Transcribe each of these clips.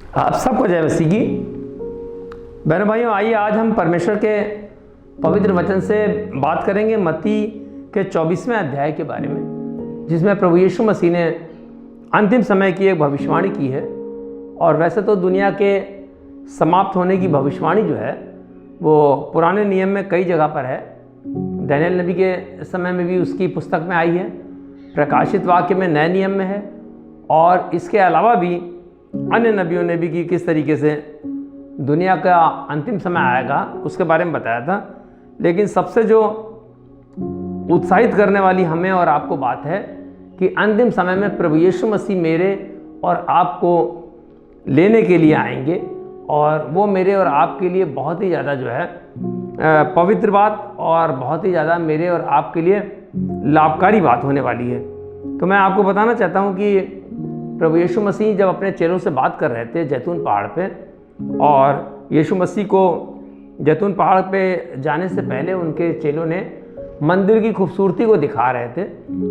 आप सबको जय मसीह की। बहनों भाइयों, आइए आज हम परमेश्वर के पवित्र वचन से बात करेंगे मत्ती के 24वें अध्याय के बारे में, जिसमें प्रभु यीशु मसीह ने अंतिम समय की एक भविष्यवाणी की है। और वैसे तो दुनिया के समाप्त होने की भविष्यवाणी जो है वो पुराने नियम में कई जगह पर है। दानिएल नबी के समय में भी उसकी पुस्तक में आई है, प्रकाशित वाक्य में नए नियम में है, और इसके अलावा भी अन्य नबियों ने भी कि किस तरीके से दुनिया का अंतिम समय आएगा उसके बारे में बताया था। लेकिन सबसे जो उत्साहित करने वाली हमें और आपको बात है कि अंतिम समय में प्रभु यीशु मसीह मेरे और आपको लेने के लिए आएंगे, और वो मेरे और आपके लिए बहुत ही ज़्यादा जो है पवित्र बात और बहुत ही ज़्यादा मेरे और आपके लिए लाभकारी बात होने वाली है। तो मैं आपको बताना चाहता हूँ कि प्रभु यीशु मसीह जब अपने चेलों से बात कर रहे थे जैतून पहाड़ पे, और यीशु मसीह को जैतून पहाड़ पे जाने से पहले उनके चेलों ने मंदिर की खूबसूरती को दिखा रहे थे,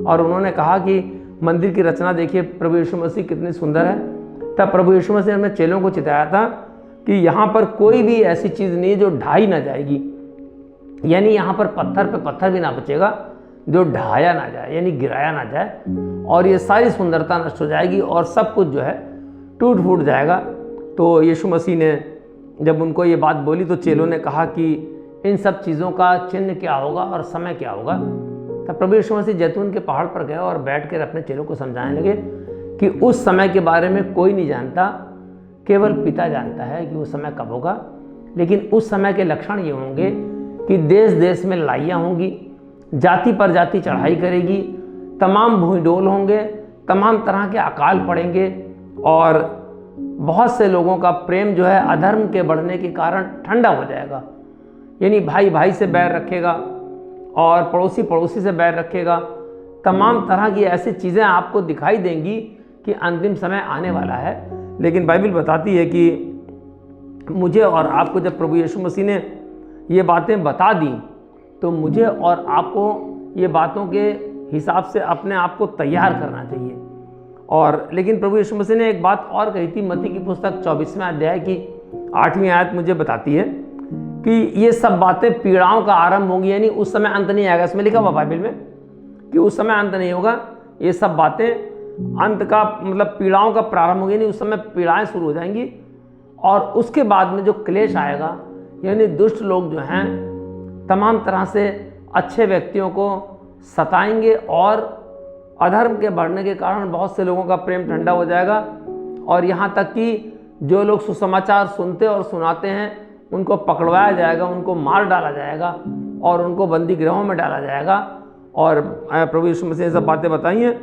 और उन्होंने कहा कि मंदिर की रचना देखिए प्रभु यीशु मसीह कितनी सुंदर है। तब प्रभु यीशु मसीह ने अपने चेलों को चिताया था कि यहाँ पर कोई भी ऐसी चीज़ नहीं है जो ढाई ना जाएगी, यानी यहाँ पर पत्थर पे पत्थर भी ना बचेगा जो ढाया ना जाए, यानी गिराया ना जाए, और ये सारी सुंदरता नष्ट हो जाएगी और सब कुछ जो है टूट फूट जाएगा। तो यीशु मसीह ने जब उनको ये बात बोली तो चेलों ने कहा कि इन सब चीज़ों का चिन्ह क्या होगा और समय क्या होगा। तब प्रभु यीशु मसीह जैतून के पहाड़ पर गए और बैठ कर अपने चेलों को समझाने लगे कि उस समय के बारे में कोई नहीं जानता, केवल पिता जानता है कि वो समय कब होगा। लेकिन उस समय के लक्षण ये होंगे कि देश देश में लड़ाइयाँ होंगी, जाति पर जाति चढ़ाई करेगी, तमाम भूमिडोल होंगे, तमाम तरह के अकाल पड़ेंगे, और बहुत से लोगों का प्रेम जो है अधर्म के बढ़ने के कारण ठंडा हो जाएगा। यानी भाई भाई से बैर रखेगा और पड़ोसी पड़ोसी से बैर रखेगा। तमाम तरह की ऐसी चीज़ें आपको दिखाई देंगी कि अंतिम समय आने वाला है। लेकिन बाइबल बताती है कि मुझे और आपको जब प्रभु यीशु मसीह ने ये बातें बता दी तो मुझे और आपको ये बातों के हिसाब से अपने आप को तैयार करना चाहिए। और लेकिन प्रभु यीशु मसीह ने एक बात और कही थी। मत्ती की पुस्तक 24वें अध्याय की 8वीं आयत मुझे बताती है कि ये सब बातें पीड़ाओं का आरंभ होंगी, यानी उस समय अंत नहीं आएगा। इसमें लिखा हुआ बाइबल में कि उस समय अंत नहीं होगा, ये सब बातें अंत का मतलब पीड़ाओं का प्रारंभ होगी, यानी उस समय पीड़ाएं शुरू हो जाएंगी। और उसके बाद में जो क्लेश आएगा, यानी दुष्ट लोग जो हैं तमाम तरह से अच्छे व्यक्तियों को सताएंगे, और अधर्म के बढ़ने के कारण बहुत से लोगों का प्रेम ठंडा हो जाएगा। और यहाँ तक कि जो लोग सुसमाचार सुनते और सुनाते हैं उनको पकड़वाया जाएगा, उनको मार डाला जाएगा और उनको बंदी गृहों में डाला जाएगा। और प्रभु यीशु मसीह ने सब बातें बताई हैं।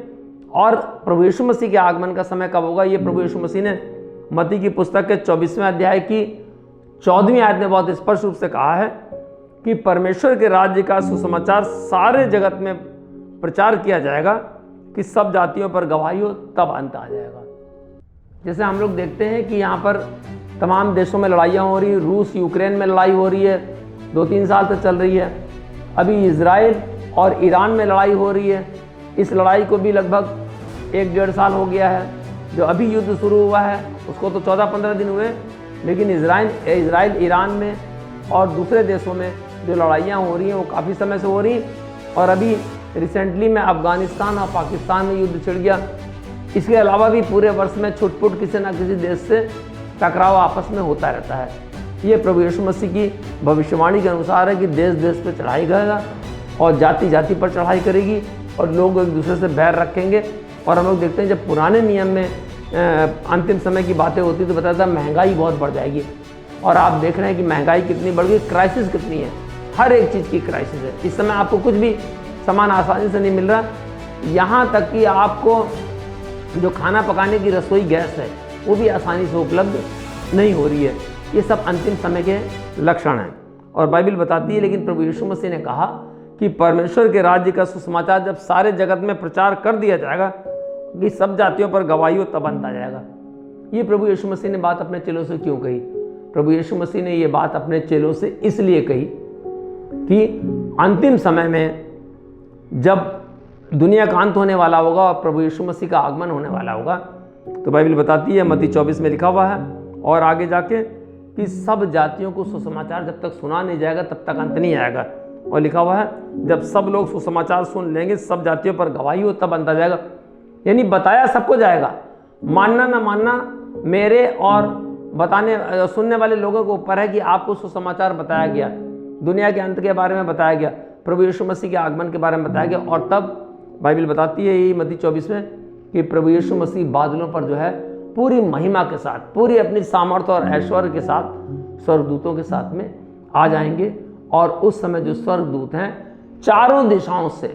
और प्रभु यीशु मसीह के आगमन का समय कब होगा, ये प्रभु यीशु मसीह ने मत्ती की पुस्तक के 24वें अध्याय की 14वीं आयत में बहुत स्पष्ट रूप से कहा है कि परमेश्वर के राज्य का सुसमाचार सारे जगत में प्रचार किया जाएगा कि सब जातियों पर गवाही हो, तब अंत आ जाएगा। जैसे हम लोग देखते हैं कि यहाँ पर तमाम देशों में लड़ाइयाँ हो रही है। रूस यूक्रेन में लड़ाई हो रही है, 2-3 साल से चल रही है। अभी इजराइल और ईरान में लड़ाई हो रही है। इस लड़ाई को भी लगभग 1-1.5 साल हो गया है। जो अभी युद्ध शुरू हुआ है उसको तो 14-15 दिन हुए, लेकिन इजराइल ईरान में और दूसरे देशों में जो लड़ाइयाँ हो रही हैं वो काफ़ी समय से हो रही। और अभी रिसेंटली में अफ़गानिस्तान और पाकिस्तान में युद्ध छिड़ गया। इसके अलावा भी पूरे वर्ष में छुटपुट किसी न किसी देश से टकराव आपस में होता रहता है। ये प्रभु यीशु मसीह की भविष्यवाणी के अनुसार है कि देश देश पर चढ़ाई करेगा और जाति जाति पर चढ़ाई करेगी, और लोग एक दूसरे से बैर रखेंगे। और हम लोग देखते हैं जब पुराने नियम में अंतिम समय की बातें होती तो बताया था महंगाई बहुत बढ़ जाएगी। और आप देख रहे हैं कि महंगाई कितनी बढ़ गई, क्राइसिस कितनी है, हर एक चीज़ की क्राइसिस है। इस समय आपको कुछ भी सामान आसानी से नहीं मिल रहा। यहाँ तक कि आपको जो खाना पकाने की रसोई गैस है वो भी आसानी से उपलब्ध नहीं हो रही है। ये सब अंतिम समय के लक्षण हैं और बाइबल बताती है। लेकिन प्रभु यीशु मसीह ने कहा कि परमेश्वर के राज्य का सुसमाचार जब सारे जगत में प्रचार कर दिया जाएगा कि सब जातियों पर गवाही हो, तब अंत आ जाएगा। ये प्रभु यीशु मसीह ने बात अपने चेलों से क्यों कही? प्रभु यीशु मसीह ने ये बात अपने चेलों से इसलिए कही कि अंतिम समय में जब दुनिया का अंत होने वाला होगा और प्रभु यीशु मसीह का आगमन होने वाला होगा, तो बाइबल बताती है, मत्ती 24 में लिखा हुआ है और आगे जाके कि सब जातियों को सुसमाचार जब तक सुना नहीं जाएगा तब तक अंत नहीं आएगा। और लिखा हुआ है जब सब लोग सुसमाचार सुन लेंगे, सब जातियों पर गवाही हो, तब अंत आ जाएगा। यानी बताया सबको जाएगा, मानना ना मानना मेरे और बताने सुनने वाले लोगों के ऊपर है कि आपको सुसमाचार बताया गया, दुनिया के अंत के बारे में बताया गया, प्रभु यीशु मसीह के आगमन के बारे में बताया गया। और तब बाइबल बताती है यही मत्ती 24 में कि प्रभु यीशु मसीह बादलों पर जो है पूरी महिमा के साथ, पूरी अपनी सामर्थ्य और ऐश्वर्य के साथ स्वर्गदूतों के साथ में आ जाएंगे। और उस समय जो स्वर्गदूत हैं चारों दिशाओं से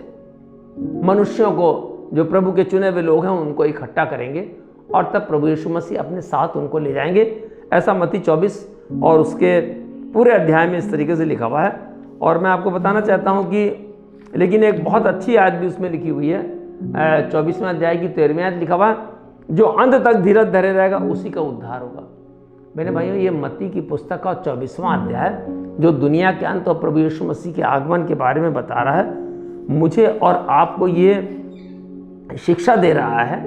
मनुष्यों को, जो प्रभु के चुने हुए लोग हैं, उनको इकट्ठा करेंगे और तब प्रभु यीशु मसीह अपने साथ उनको ले जाएंगे। ऐसा मत्ती 24 और उसके पूरे अध्याय में इस तरीके से लिखा हुआ है। और मैं आपको बताना चाहता हूँ कि लेकिन एक बहुत अच्छी आयत भी उसमें लिखी हुई है, 24वें अध्याय की 13वीं आयत लिखा हुआ है, जो अंत तक धीरज धरे रहेगा उसी का उद्धार होगा। मेरे भाइयों, ये मत्ती की पुस्तक का 24वां अध्याय जो दुनिया के अंत और प्रभु यीशु मसीह के आगमन के बारे में बता रहा है, मुझे और आपको ये शिक्षा दे रहा है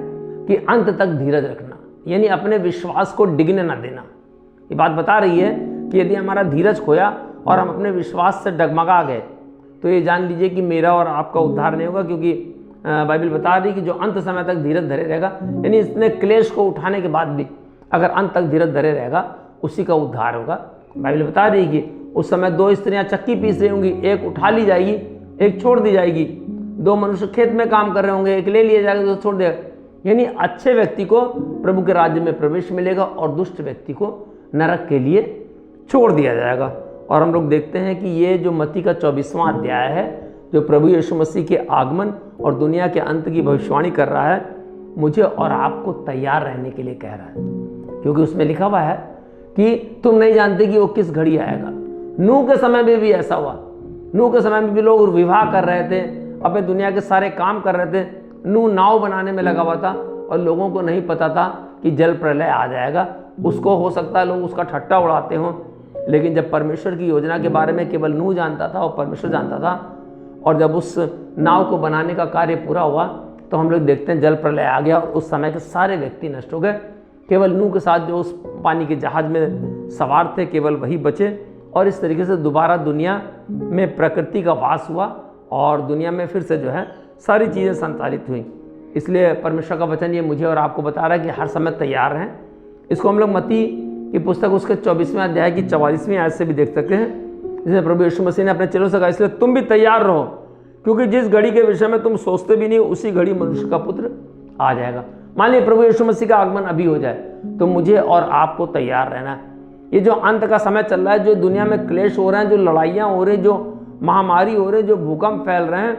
कि अंत तक धीरज रखना, यानी अपने विश्वास को डिगने ना देना। ये बात बता रही है कि यदि हमारा धीरज खोया और हम अपने विश्वास से डगमगा गए तो ये जान लीजिए कि मेरा और आपका उद्धार नहीं होगा, क्योंकि बाइबल बता रही है कि जो अंत समय तक धीरज धरे रहेगा, यानी इतने क्लेश को उठाने के बाद भी अगर अंत तक धीरज धरे रहेगा उसी का उद्धार होगा। बाइबल बता रही है कि उस समय 2 स्त्रियां चक्की पीस रही होंगी, एक उठा ली जाएगी, एक छोड़ दी जाएगी। 2 मनुष्य खेत में काम कर रहे होंगे, एक ले लिया जाएगा, दूसरा छोड़ देगा। यानी अच्छे व्यक्ति को प्रभु के राज्य में प्रवेश मिलेगा और दुष्ट व्यक्ति को नरक के लिए छोड़ दिया जाएगा। और हम लोग देखते हैं कि ये जो मत्ती का 24वां अध्याय है, जो प्रभु यीशु मसीह के आगमन और दुनिया के अंत की भविष्यवाणी कर रहा है, मुझे और आपको तैयार रहने के लिए कह रहा है। क्योंकि उसमें लिखा हुआ है कि तुम नहीं जानते कि वो किस घड़ी आएगा। नूह के समय में भी ऐसा हुआ। नूह के समय में भी लोग विवाह कर रहे थे, अपने दुनिया के सारे काम कर रहे थे। नूह नाव बनाने में लगा हुआ था और लोगों को नहीं पता था कि जल प्रलय आ जाएगा। उसको हो सकता है लोग उसका ठट्टा उड़ाते हों, लेकिन जब परमेश्वर की योजना के बारे में केवल नूह जानता था और परमेश्वर जानता था, और जब उस नाव को बनाने का कार्य पूरा हुआ तो हम लोग देखते हैं जल प्रलय आ गया और उस समय के सारे व्यक्ति नष्ट हो गए। केवल नूह के साथ जो उस पानी के जहाज में सवार थे, केवल वही बचे। और इस तरीके से दोबारा दुनिया में प्रकृति का वास हुआ और दुनिया में फिर से जो है सारी चीज़ें संचालित हुई। इसलिए परमेश्वर का वचन ये मुझे और आपको बता रहा है कि हर समय तैयार रहें। इसको हम लोग मत्ती की पुस्तक उसके 24वें अध्याय की 44वीं आयत से भी देख सकते हैं, जिसमें प्रभु यीशु मसीह ने अपने चेलों से कहा, इसलिए तुम भी तैयार रहो, क्योंकि जिस घड़ी के विषय में तुम सोचते भी नहीं उसी घड़ी मनुष्य का पुत्र आ जाएगा। मान लीजिए प्रभु यीशु मसीह का आगमन अभी हो जाए तो मुझे और आपको तैयार रहना है। ये जो अंत का समय चल रहा है, जो दुनिया में क्लेश हो रहे हैं, जो लड़ाइयाँ हो रही, जो महामारी हो रही, जो भूकंप फैल रहे हैं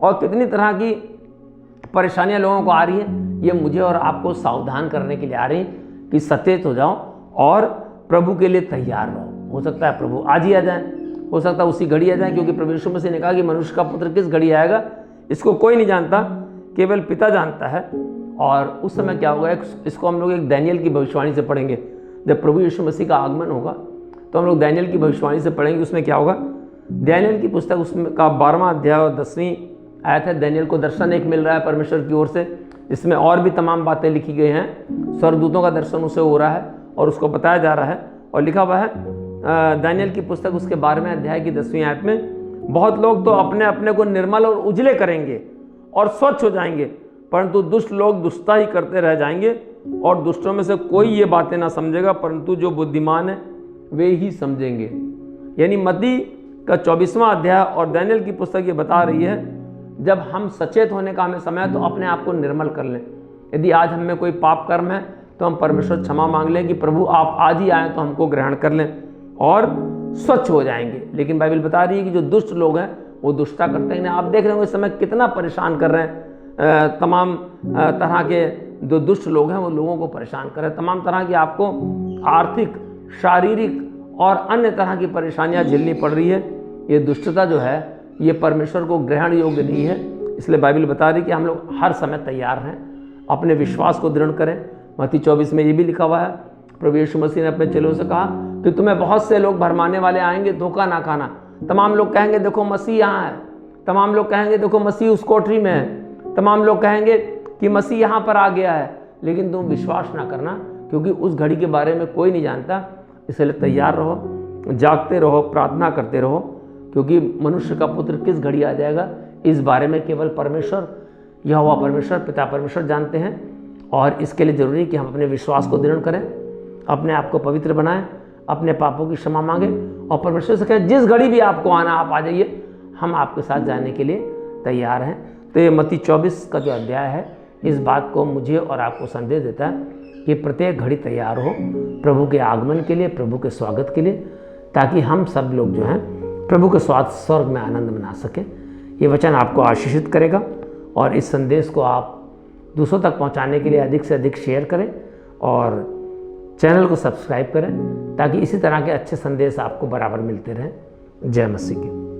और कितनी तरह की परेशानियां लोगों को आ रही हैं, ये मुझे और आपको सावधान करने के लिए आ रही हैं कि सचेत हो जाओ और प्रभु के लिए तैयार रहो। हो सकता है प्रभु आज ही आ जाए, हो सकता है उसी घड़ी आ जाए, क्योंकि प्रभु यीशु मसीह ने कहा कि मनुष्य का पुत्र किस घड़ी आएगा इसको कोई नहीं जानता, केवल पिता जानता है। और उस समय क्या होगा, इसको हम लोग एक दानियेल की भविष्यवाणी से पढ़ेंगे। जब प्रभु यीशु मसीह का आगमन होगा तो हम लोग दानियेल की भविष्यवाणी से पढ़ेंगे। उसमें क्या होगा, दानियेल की पुस्तक उसमें का 12वां अध्याय और 10वीं आयत है। दानियेल को दर्शन एक मिल रहा है परमेश्वर की ओर से, इसमें और भी तमाम बातें लिखी गई हैं। स्वर्गदूतों का दर्शन उसे हो रहा है और उसको बताया जा रहा है। और लिखा हुआ है दानियेल की पुस्तक उसके 12वें अध्याय की 10वीं आयत में, बहुत लोग तो अपने अपने को निर्मल और उजले करेंगे और स्वच्छ हो जाएंगे, परंतु दुष्ट लोग दुष्टता ही करते रह जाएंगे और दुष्टों में से कोई ये बातें ना समझेगा, परंतु जो बुद्धिमान है वे ही समझेंगे। यानी मत्ती का 24वां अध्याय और दानियेल की पुस्तक ये बता रही है, जब हम सचेत होने का हमें समय है तो अपने आप को निर्मल कर लें। यदि आज हम में कोई पाप कर्म है तो हम परमेश्वर क्षमा मांग लें कि प्रभु आप आज ही आए तो हमको ग्रहण कर लें और स्वच्छ हो जाएंगे। लेकिन बाइबल बता रही है कि जो दुष्ट लोग हैं वो दुष्टता करते हैं। आप देख रहे हो इस समय कितना परेशान कर रहे हैं, तमाम तरह के जो दुष्ट लोग हैं वो लोगों को परेशान कर रहे हैं। तमाम तरह की आपको आर्थिक, शारीरिक और अन्य तरह की परेशानियां झेलनी पड़ रही है। ये दुष्टता जो है ये परमेश्वर को ग्रहण योग्य नहीं है। इसलिए बाइबल बता रही है कि हम लोग हर समय तैयार हैं, अपने विश्वास को दृढ़ करें। मत्ती 24 में ये भी लिखा हुआ है, प्रभु यीशु मसीह ने अपने चेलों से कहा कि तुम्हें बहुत से लोग भरमाने वाले आएंगे, धोखा ना खाना। तमाम लोग कहेंगे देखो मसीह यहाँ है, तमाम लोग कहेंगे देखो मसीह उस कोठरी में है, तमाम लोग कहेंगे कि मसीह यहाँ पर आ गया है, लेकिन तुम विश्वास ना करना क्योंकि उस घड़ी के बारे में कोई नहीं जानता। इसलिए तैयार रहो, जागते रहो, प्रार्थना करते रहो, क्योंकि मनुष्य का पुत्र किस घड़ी आ जाएगा इस बारे में केवल परमेश्वर, यहोवा परमेश्वर, पिता परमेश्वर जानते हैं। और इसके लिए ज़रूरी है कि हम अपने विश्वास को दृढ़ करें, अपने आप को पवित्र बनाएं, अपने पापों की क्षमा मांगे और परमेश्वर से कहें जिस घड़ी भी आपको आना आप आ जाइए, हम आपके साथ जाने के लिए तैयार हैं। तो ये मत्ती 24 का जो अध्याय है इस बात को मुझे और आपको संदेश देता है कि प्रत्येक घड़ी तैयार हो प्रभु के आगमन के लिए, प्रभु के स्वागत के लिए, ताकि हम सब लोग जो हैं प्रभु के स्वर्ग में आनंद मना सकें। ये वचन आपको आशीषित करेगा और इस संदेश को आप दूसरों तक पहुंचाने के लिए अधिक से अधिक शेयर करें और चैनल को सब्सक्राइब करें, ताकि इसी तरह के अच्छे संदेश आपको बराबर मिलते रहें। जय मसीह की।